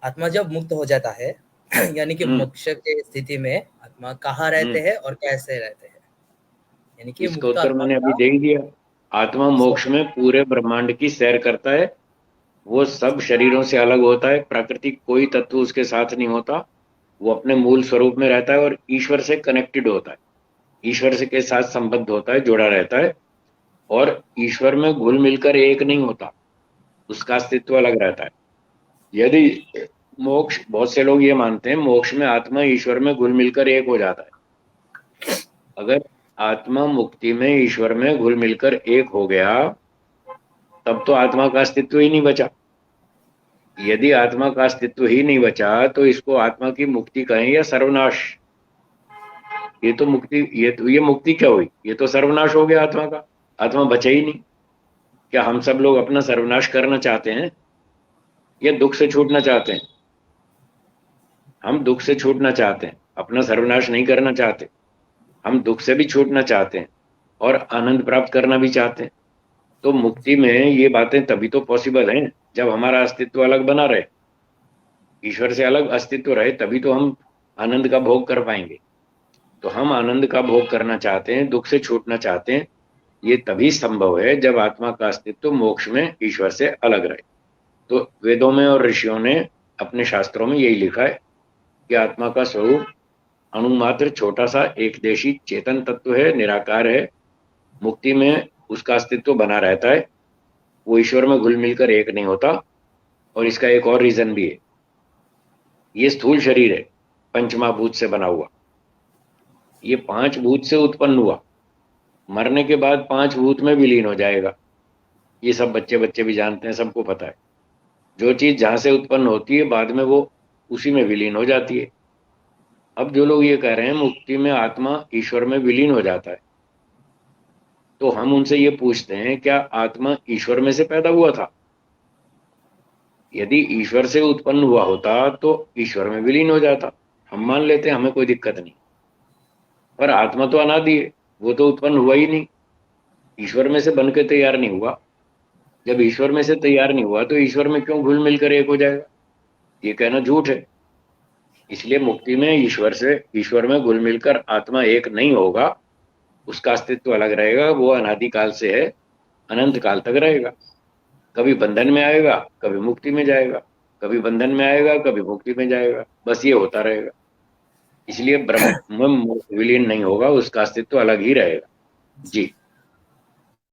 आत्मा जब मुक्त हो जाता है यानी कि हम्म। मोक्ष के स्थिति में आत्मा कहाँ रहते हम्म। हैं और कैसे रहते हैं, यानी कि इसका मुक्त उत्तर आत्मा मैंने अभी का दे ही दिया। आत्मा मोक्ष स्वरूप। में पूरे ब्रह्मांड की सैर करता है। वो सब शरीरों से अलग होता है, प्राकृतिक कोई तत्व उसके साथ नहीं होता। वो अपने मूल स्वरूप में रहता है और ईश्वर से कनेक्टेड होता है, ईश्वर से के साथ संबद्ध होता है, जुड़ा रहता है। और ईश्वर में घुल मिलकर एक नहीं होता, उसका अस्तित्व अलग रहता है। यदि मोक्ष, बहुत से लोग ये मानते हैं मोक्ष में आत्मा ईश्वर में घुल मिलकर एक हो जाता है। अगर आत्मा मुक्ति में ईश्वर में घुल मिलकर एक हो गया, तब तो आत्मा का अस्तित्व ही नहीं बचा। यदि आत्मा का अस्तित्व ही नहीं बचा तो इसको आत्मा की मुक्ति कहें या सर्वनाश। ये तो मुक्ति, ये मुक्ति क्या हुई, ये तो सर्वनाश हो गया आत्मा का। आत्मा बचा ही नहीं। क्या हम सब लोग अपना सर्वनाश करना चाहते हैं या दुख से छूटना चाहते हैं? हम दुख से छूटना चाहते हैं, अपना सर्वनाश नहीं करना चाहते। हम दुख से भी छूटना चाहते हैं और आनंद प्राप्त करना भी चाहते हैं। तो मुक्ति में ये बातें तभी तो पॉसिबल हैं जब हमारा अस्तित्व अलग बना रहे, ईश्वर से अलग अस्तित्व रहे, तभी तो हम आनंद का भोग कर पाएंगे। तो हम आनंद का भोग करना चाहते हैं, दुख से छूटना चाहते हैं। ये तभी संभव है जब आत्मा का अस्तित्व मोक्ष में ईश्वर से अलग रहे। तो वेदों में और ऋषियों ने अपने शास्त्रों में यही लिखा है कि आत्मा का स्वरूप अणुमात्र छोटा सा एक देशी चेतन तत्व है, निराकार है। मुक्ति में उसका अस्तित्व बना रहता है, वो ईश्वर में घुल मिलकर एक नहीं होता। और इसका एक और रीजन भी है, ये स्थूल शरीर है, पंचमहाभूत से बना हुआ। ये पांच भूत से उत्पन्न हुआ, मरने के बाद पांच भूत में विलीन हो जाएगा। ये सब बच्चे बच्चे भी जानते हैं, सबको पता है। जो चीज जहां से उत्पन्न होती है बाद में वो उसी में विलीन हो जाती है। अब जो लोग ये कह रहे हैं मुक्ति में आत्मा ईश्वर में विलीन हो जाता है, तो हम उनसे ये पूछते हैं क्या आत्मा ईश्वर में से पैदा हुआ था? यदि ईश्वर से उत्पन्न हुआ होता तो ईश्वर में विलीन हो जाता, हम मान लेते हैं, हमें कोई दिक्कत नहीं। पर आत्मा तो अनादि है, वो तो उत्पन्न हुआ ही नहीं, ईश्वर में से बन के तैयार नहीं हुआ। जब ईश्वर में से तैयार नहीं हुआ तो ईश्वर में क्यों घुल मिलकर एक हो जाएगा? ये कहना झूठ है। इसलिए मुक्ति में ईश्वर में घुल मिलकर आत्मा एक नहीं होगा, उसका अस्तित्व अलग रहेगा। वो अनादिकाल से है, अनंत काल तक रहेगा। कभी बंधन में आएगा, कभी मुक्ति में जाएगा, कभी बंधन में आएगा, कभी मुक्ति में जाएगा, बस ये होता रहेगा। इसलिए ब्रह्म विलीन नहीं होगा, उसका अस्तित्व अलग ही रहेगा। जी।